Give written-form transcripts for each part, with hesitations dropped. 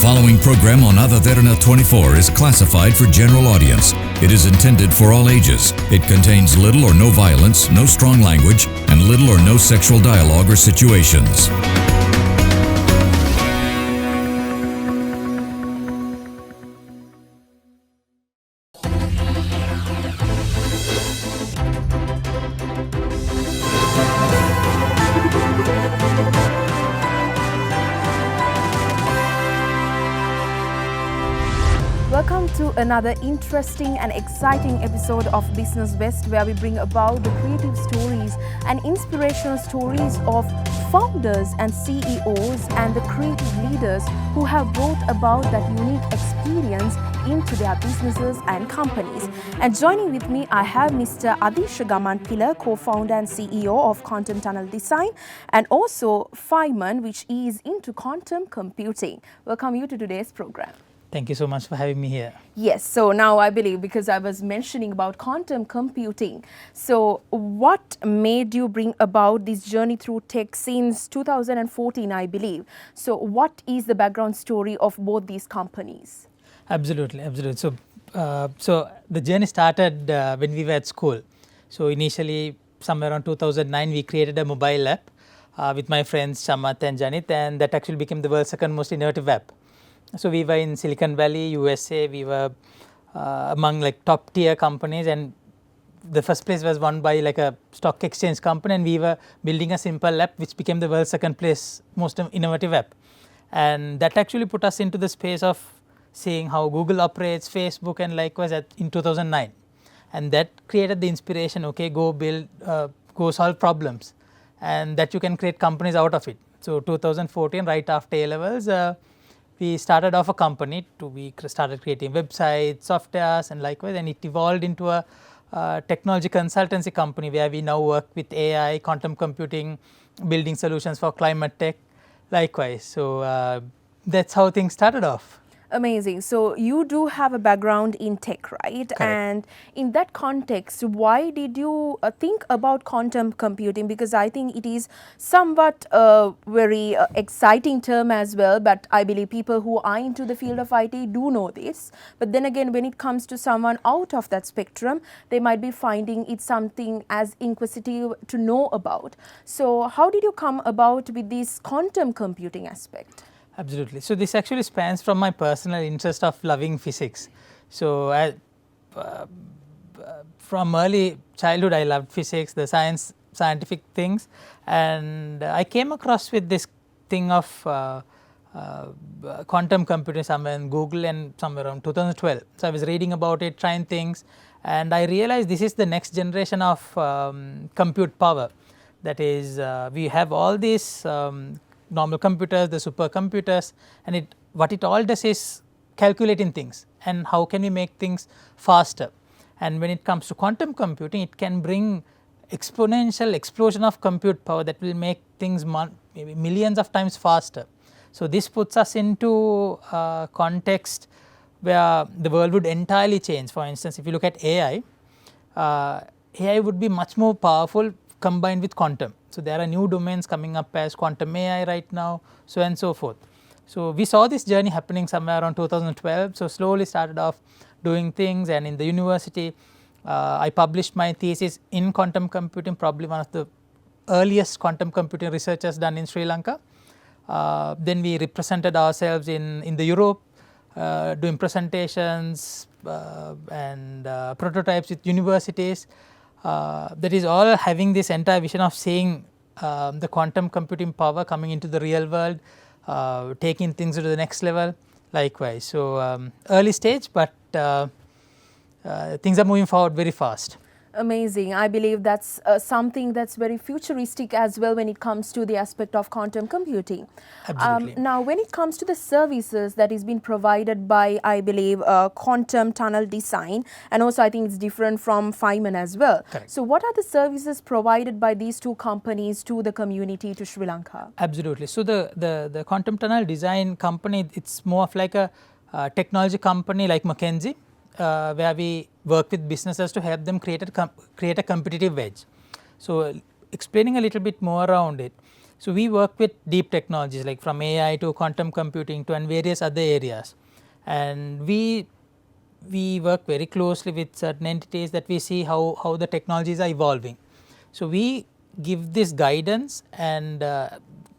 following program on Other Derana 24 is classified for general audience. It is intended for all ages. It contains little or no violence, no strong language, and little or no sexual dialogue or situations. Welcome to another interesting and exciting episode of Business Best, where we bring about the creative stories and inspirational stories of founders and CEOs and the creative leaders who have brought about that unique experience into their businesses and companies. And joining with me, I have Mr. Adhisha Gammanpila, co-founder and CEO of Quantum Tunnel Design, and also Feynman, which is into quantum computing. Welcome you to today's program. Thank you so much for having me here. Yes, so now I believe, because I was mentioning about quantum computing, so what made you bring about this journey through tech since 2014, I believe? So what is the background story of both these companies? Absolutely. So the journey started when we were at school. So initially, somewhere around 2009, we created a mobile app with my friends Shamat and Janit, and that actually became the world's second most innovative app. So we were in Silicon Valley, USA. We were among like top tier companies, and the first place was won by like a stock exchange company, and we were building a simple app which became the world's second place most innovative app. And that actually put us into the space of seeing how Google operates, Facebook, and likewise in 2009. And that created the inspiration, okay, go build, go solve problems, and that you can create companies out of it. So 2014, right after A-levels, we started off a company. We started creating websites, softwares, and likewise, and it evolved into a technology consultancy company where we now work with AI, quantum computing, building solutions for climate tech, likewise. So that's how things started off. Amazing. So you do have a background in tech, right? Correct. And in that context, why did you think about quantum computing? Because I think it is somewhat a very exciting term as well, but I believe people who are into the field of IT do know this. But then again, when it comes to someone out of that spectrum, they might be finding it something as inquisitive to know about. So how did you come about with this quantum computing aspect? Absolutely. So this actually spans from my personal interest of loving physics. So from early childhood, I loved physics, the scientific things, and I came across with this thing of quantum computing somewhere in Google and somewhere around 2012. So I was reading about it, trying things, and I realized this is the next generation of compute power. That is, we have all these normal computers, the supercomputers, and what it all does is calculating things, and how can we make things faster. And when it comes to quantum computing, it can bring exponential explosion of compute power that will make things maybe millions of times faster. So this puts us into a context where the world would entirely change. For instance, if you look at AI, AI would be much more powerful combined with quantum. So there are new domains coming up as quantum AI right now, so and so forth. So we saw this journey happening somewhere around 2012. So slowly started off doing things, and in the university, I published my thesis in quantum computing, probably one of the earliest quantum computing researchers done in Sri Lanka. Then we represented ourselves in the Europe, doing presentations and prototypes with universities. That is all having this entire vision of seeing the quantum computing power coming into the real world, taking things to the next level, likewise. So early stage, but things are moving forward very fast. Amazing. I believe that's something that's very futuristic as well when it comes to the aspect of quantum computing. Absolutely. Now, when it comes to the services that is being provided by, I believe, Quantum Tunnel Design, and also I think it's different from Feynman as well. Correct. So what are the services provided by these two companies to the community, to Sri Lanka? Absolutely. So the Quantum Tunnel Design company, it's more of like a technology company like McKinsey, where we work with businesses to help them create a competitive edge. So explaining a little bit more around it. So, we work with deep technologies like from AI to quantum computing to and various other areas, and we work very closely with certain entities that we see how the technologies are evolving. So, we give this guidance and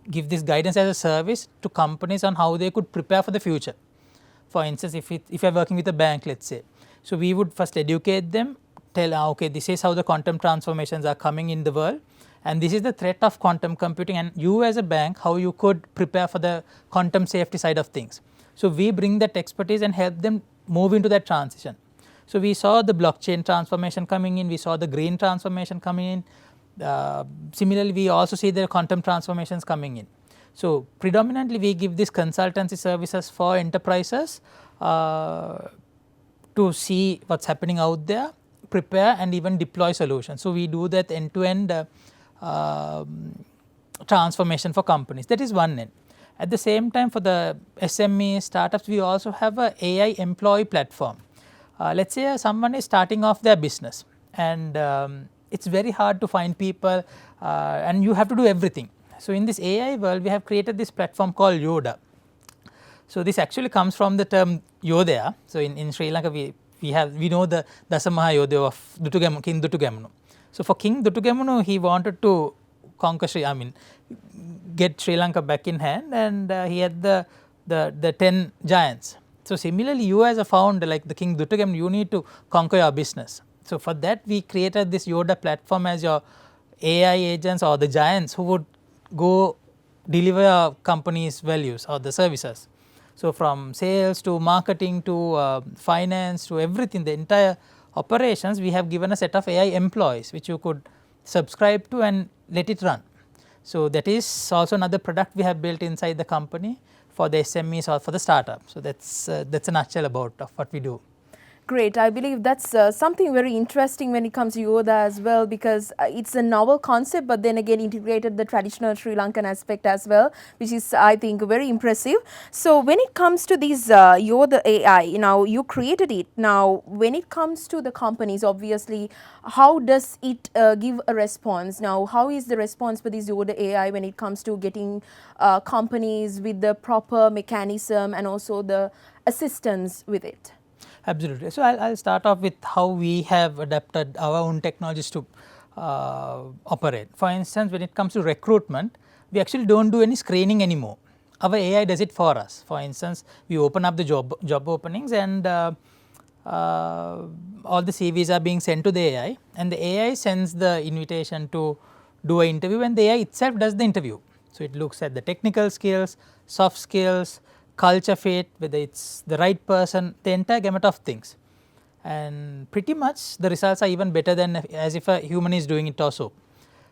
give this guidance as a service to companies on how they could prepare for the future. For instance, if you are working with a bank, let us say, so we would first educate them, tell okay, this is how the quantum transformations are coming in the world, and this is the threat of quantum computing, and you as a bank, how you could prepare for the quantum safety side of things. So, we bring that expertise and help them move into that transition. So, we saw the blockchain transformation coming in, we saw the green transformation coming in. Similarly, we also see the quantum transformations coming in. So, predominantly we give this consultancy services for enterprises to see what is happening out there, prepare and even deploy solutions. So, we do that end to end transformation for companies, that is one end. At the same time, for the SME startups, we also have a AI employee platform. Let us say someone is starting off their business, and it is very hard to find people and you have to do everything. So, in this AI world, we have created this platform called Yoda. So, this actually comes from the term Yodaya. So, in Sri Lanka, we know the Dasamaha Yodaya of King Dutugamunu. So, for King Dutugamunu, he wanted to conquer get Sri Lanka back in hand, and he had the 10 giants. So, similarly, you as a founder like the King Dutugamunu, you need to conquer your business. So, for that we created this Yoda platform as your AI agents or the giants who would go deliver your company's values or the services. So, from sales to marketing to finance to everything, the entire operations, we have given a set of AI employees which you could subscribe to and let it run. So, that is also another product we have built inside the company for the SMEs or for the startup. So, that is a nutshell about of what we do. Great. I believe that's something very interesting when it comes to Yoda as well, because it's a novel concept, but then again integrated the traditional Sri Lankan aspect as well, which is I think very impressive. So, when it comes to these Yoda AI, now you created it. Now, when it comes to the companies, obviously, how does it give a response? Now, how is the response for this Yoda AI when it comes to getting companies with the proper mechanism and also the assistance with it? Absolutely. So, I will start off with how we have adapted our own technologies to operate. For instance, when it comes to recruitment, we actually do not do any screening anymore. Our AI does it for us. For instance, we open up the job openings, and all the CVs are being sent to the AI, and the AI sends the invitation to do an interview, and the AI itself does the interview. So, it looks at the technical skills, soft skills, culture fit, whether it is the right person, the entire gamut of things, and pretty much the results are even better than as if a human is doing it also.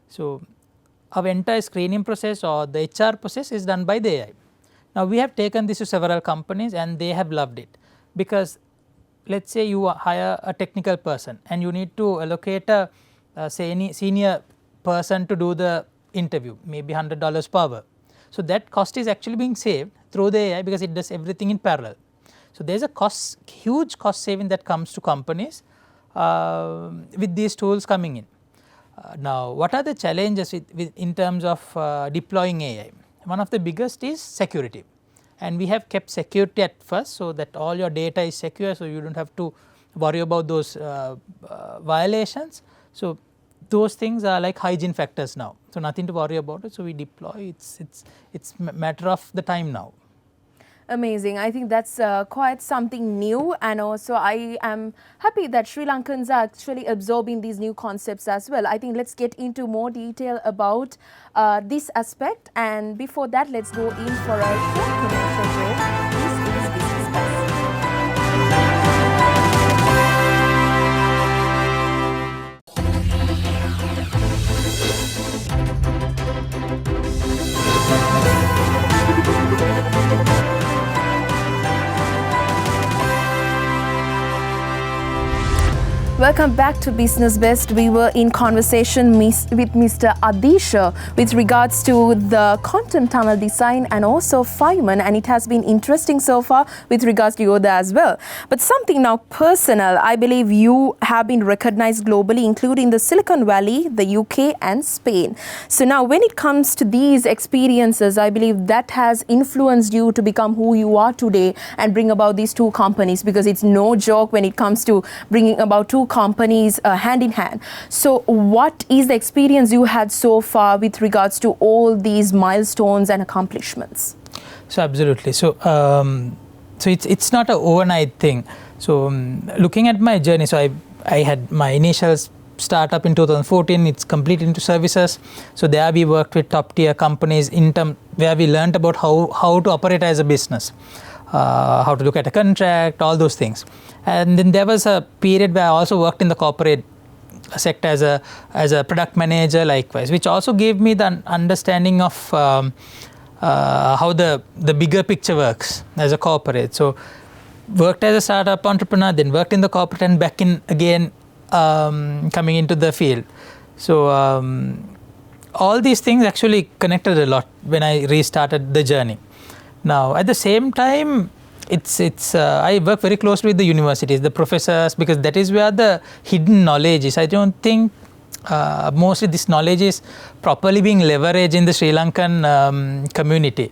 So, our entire screening process or the HR process is done by the AI. Now, we have taken this to several companies and they have loved it, because let us say you hire a technical person and you need to allocate a senior person to do the interview, maybe $100 per hour. So, that cost is actually being saved through the AI because it does everything in parallel. So, there is a huge cost saving that comes to companies with these tools coming in. Now, what are the challenges in terms of deploying AI? One of the biggest is security, and we have kept security at first, so that all your data is secure, so you do not have to worry about those violations. So, those things are like hygiene factors now. So, nothing to worry about it. So, we deploy, it's matter of the time now. Amazing. I think that's quite something new, and also I am happy that Sri Lankans are actually absorbing these new concepts as well. I think let's get into more detail about this aspect, and before that let's go in for a short commercial break. This is Business Best. Welcome back to Business Best. We were in conversation with Mr. Adhisha with regards to the quantum tunnel design and also Feynman, and it has been interesting so far with regards to Yoda as well. But something now personal, I believe you have been recognized globally, including the Silicon Valley, the UK and Spain. So now when it comes to these experiences, I believe that has influenced you to become who you are today and bring about these two companies, because it's no joke when it comes to bringing about two companies hand in hand. So what is the experience you had so far with regards to all these milestones and accomplishments? So absolutely. So it's not an overnight thing. So looking at my journey, so I had my initial startup in 2014. It's complete into services. So there we worked with top tier companies where we learned about how to operate as a business, how to look at a contract, all those things. And then there was a period where I also worked in the corporate sector as a product manager likewise, which also gave me the understanding of how the bigger picture works as a corporate. So worked as a startup entrepreneur, then worked in the corporate and back in again, coming into the field. So all these things actually connected a lot when I restarted the journey. Now at the same time, I work very closely with the universities, the professors, because that is where the hidden knowledge is. I don't think mostly this knowledge is properly being leveraged in the Sri Lankan community.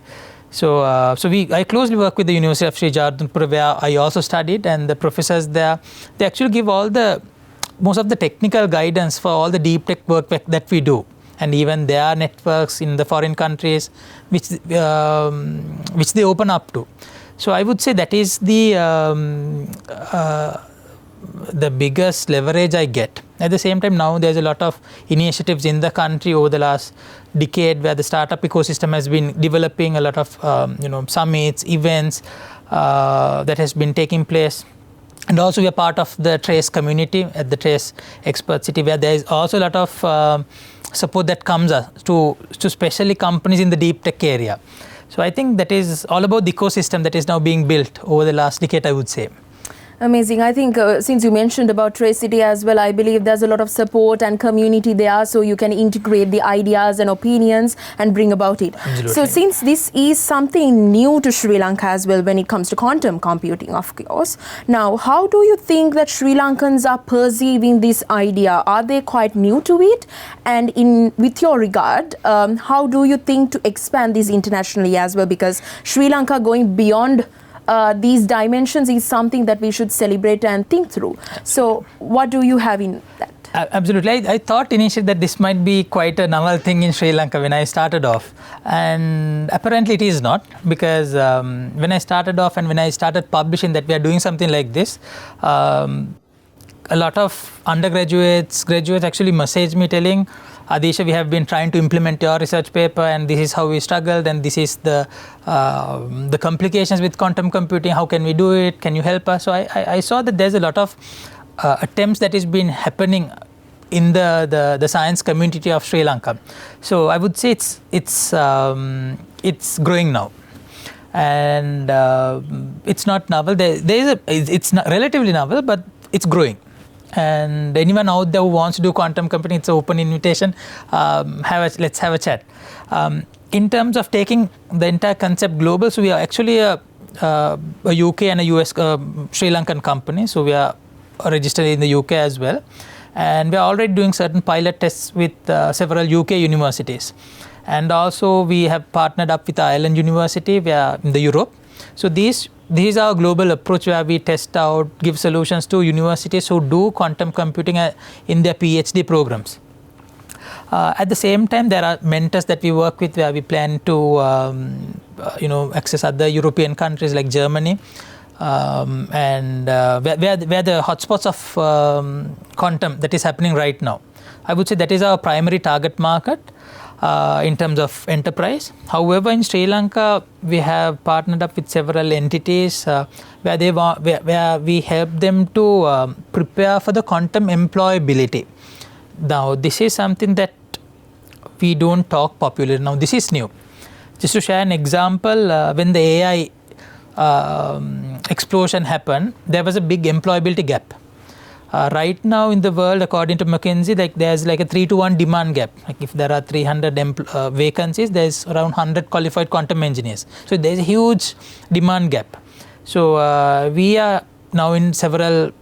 So I closely work with the University of Sri Jardhanpura, where I also studied, and the professors there, they actually give most of the technical guidance for all the deep tech work that we do, and even their networks in the foreign countries, which they open up to. So I would say that is the biggest leverage I get. At the same time, now there's a lot of initiatives in the country over the last decade where the startup ecosystem has been developing, a lot of summits, events that has been taking place. And also we are part of the TRACE community at the TRACE Expert City, where there is also a lot of support that comes to especially companies in the deep tech area. So I think that is all about the ecosystem that is now being built over the last decade, I would say. Amazing. I think since you mentioned about Trace City as well, I believe there's a lot of support and community there, so you can integrate the ideas and opinions and bring about it. Absolutely. So since this is something new to Sri Lanka as well when it comes to quantum computing, of course, now how do you think that Sri Lankans are perceiving this idea? Are they quite new to it? And with your regard, how do you think to expand this internationally as well? Because Sri Lanka going beyond these dimensions is something that we should celebrate and think through. So what do you have in that? Absolutely. I thought initially that this might be quite a novel thing in Sri Lanka when I started off, and apparently it is not, because when I started off and when I started publishing that we are doing something like this, a lot of graduates actually messaged me telling, Adhisha, we have been trying to implement your research paper and this is how we struggled, and this is the complications with quantum computing, how can we do it, can you help us? So I saw that there's a lot of attempts that is been happening in the science community of Sri Lanka. So I would say it's growing now, and it's not novel. It's not relatively novel, but it's growing. And anyone out there who wants to do quantum computing, it's an open invitation. Let's have a chat. In terms of taking the entire concept global, so we are actually a UK and a US Sri Lankan company. So we are registered in the UK as well. And we are already doing certain pilot tests with several UK universities. And also we have partnered up with Ireland University, we are in the Europe. So these is our global approach, where we test out, give solutions to universities who do quantum computing in their PhD programs. At the same time, there are mentors that we work with, where we plan to access other European countries like Germany, and where the hotspots of quantum that is happening right now. I would say that is our primary target market in terms of enterprise. However, in Sri Lanka, we have partnered up with several entities where we help them to prepare for the quantum employability. Now, this is something that we don't talk popularly. Now, this is new. Just to share an example, when the AI explosion happened, there was a big employability gap. Right now in the world, according to McKinsey, like there's like a 3-to-1 demand gap. Like if there are 300 vacancies, there's around 100 qualified quantum engineers. So there's a huge demand gap. So we are now in several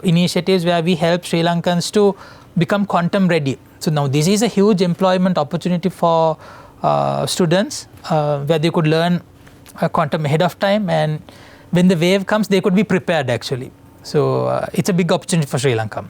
initiatives where we help Sri Lankans to become quantum ready. So now this is a huge employment opportunity for students where they could learn quantum ahead of time, and when the wave comes they could be prepared actually. So it's a big opportunity for Sri Lanka.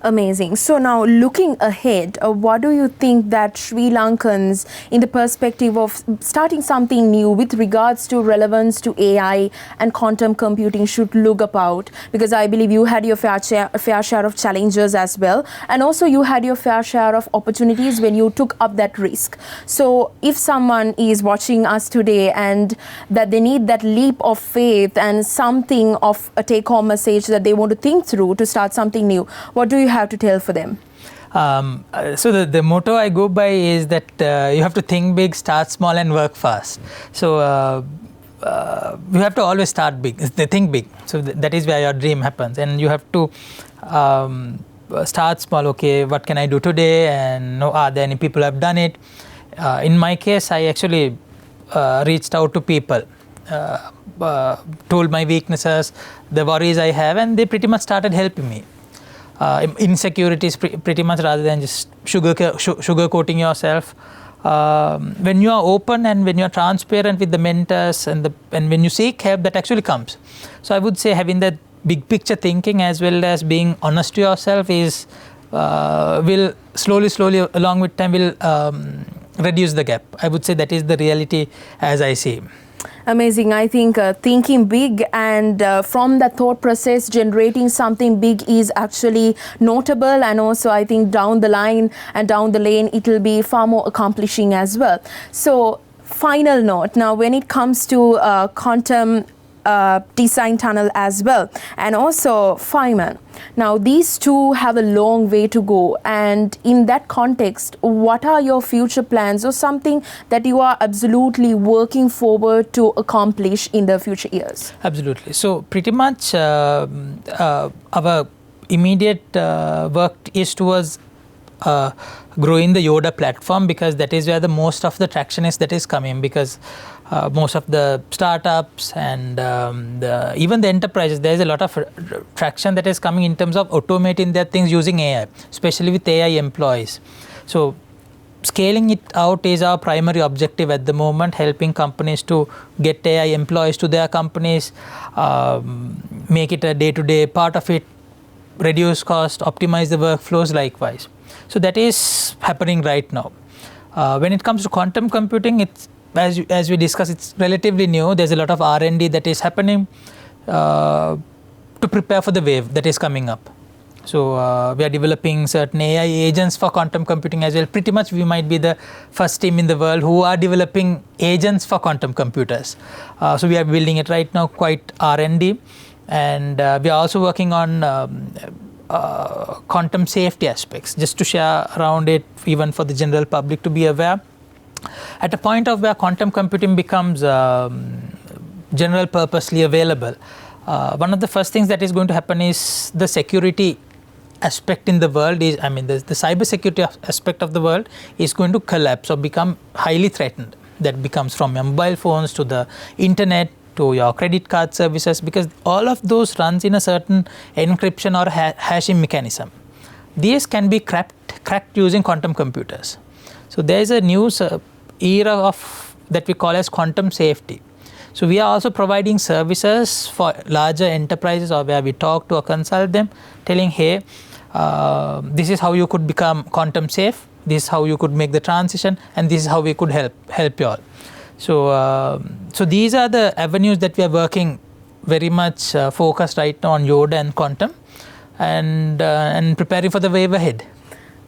Amazing. So now looking ahead, what do you think that Sri Lankans, in the perspective of starting something new with regards to relevance to AI and quantum computing, should look about? Because I believe you had your fair share of challenges as well, and also you had your fair share of opportunities when you took up that risk. So if someone is watching us today and that they need that leap of faith and something of a take-home message that they want to think through to start something new, what do you have to tell for them? So the motto I go by is that you have to think big, start small, and work fast. So you have to always start big, think big. So that is where your dream happens, and you have to start small. Okay, what can I do today? And are there any people who have done it? In my case, I actually reached out to people, told my weaknesses, the worries I have, and they pretty much started helping me. Insecurities pretty much, rather than just sugarcoating yourself. When you are open and when you are transparent with the mentors and when you seek help, that actually comes. So I would say having that big picture thinking as well as being honest to yourself is will slowly along with time will reduce the gap. I would say that is the reality as I see. Amazing. I think thinking big and from that thought process generating something big is actually notable, and also I think down the line and down the lane it will be far more accomplishing as well. So final note, now when it comes to quantum design tunnel as well, and also Feynman, now these two have a long way to go, and in that context, what are your future plans or something that you are absolutely working forward to accomplish in the future years? Absolutely. So pretty much our immediate work is towards growing the Yoda platform, because that is where the most of the traction is that is coming, because most of the startups and even the enterprises, there is a lot of traction that is coming in terms of automating their things using AI, especially with AI employees. So scaling it out is our primary objective at the moment, helping companies to get AI employees to their companies, make it a day-to-day part of it, reduce cost, optimize the workflows likewise. So that is happening right now. When it comes to quantum computing, it's as we discussed, it's relatively new. There's a lot of R&D that is happening to prepare for the wave that is coming up. So we are developing certain AI agents for quantum computing as well. Pretty much we might be the first team in the world who are developing agents for quantum computers. So we are building it right now, quite R&D, and we are also working on quantum safety aspects, just to share around it, even for the general public to be aware. At a point of where quantum computing becomes general purposely available, one of the first things that is going to happen is the security aspect in the world is, I mean, the cyber security aspect of the world is going to collapse or become highly threatened. That becomes from your mobile phones to the internet to your credit card services, because all of those runs in a certain encryption or hashing mechanism. These can be cracked using quantum computers. So there is a new era of that we call as quantum safety. So we are also providing services for larger enterprises, or where we talk to or consult them, telling, hey, this is how you could become quantum safe, this is how you could make the transition, and this is how we could help you all. So these are the avenues that we are working very much focused right now on Yoda and quantum, and preparing for the wave ahead.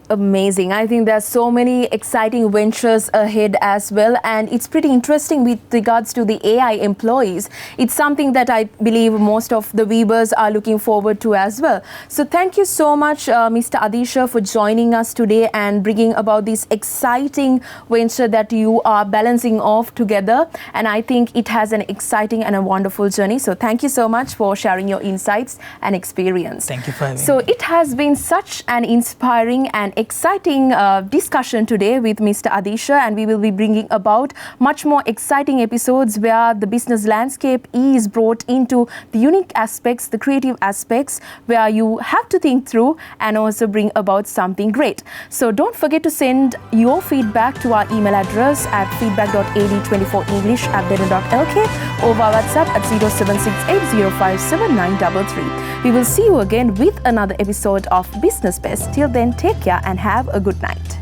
Amazing. I think there are so many exciting ventures ahead as well, and it's pretty interesting with regards to the AI employees. It's something that I believe most of the viewers are looking forward to as well. So thank you so much, Mr. Adhisha, for joining us today and bringing about this exciting venture that you are balancing off together. And I think it has an exciting and a wonderful journey. So thank you so much for sharing your insights and experience. Thank you for having me. So it has been such an inspiring and exciting discussion today with Mr. Adhisha, and we will be bringing about much more exciting episodes where the business landscape is brought into the unique aspects, the creative aspects, where you have to think through and also bring about something great. So don't forget to send your feedback to our email address at feedback.ad24english@derana.lk or via WhatsApp at 0768057933. We will see you again with another episode of Business Best. Till then, take care and have a good night.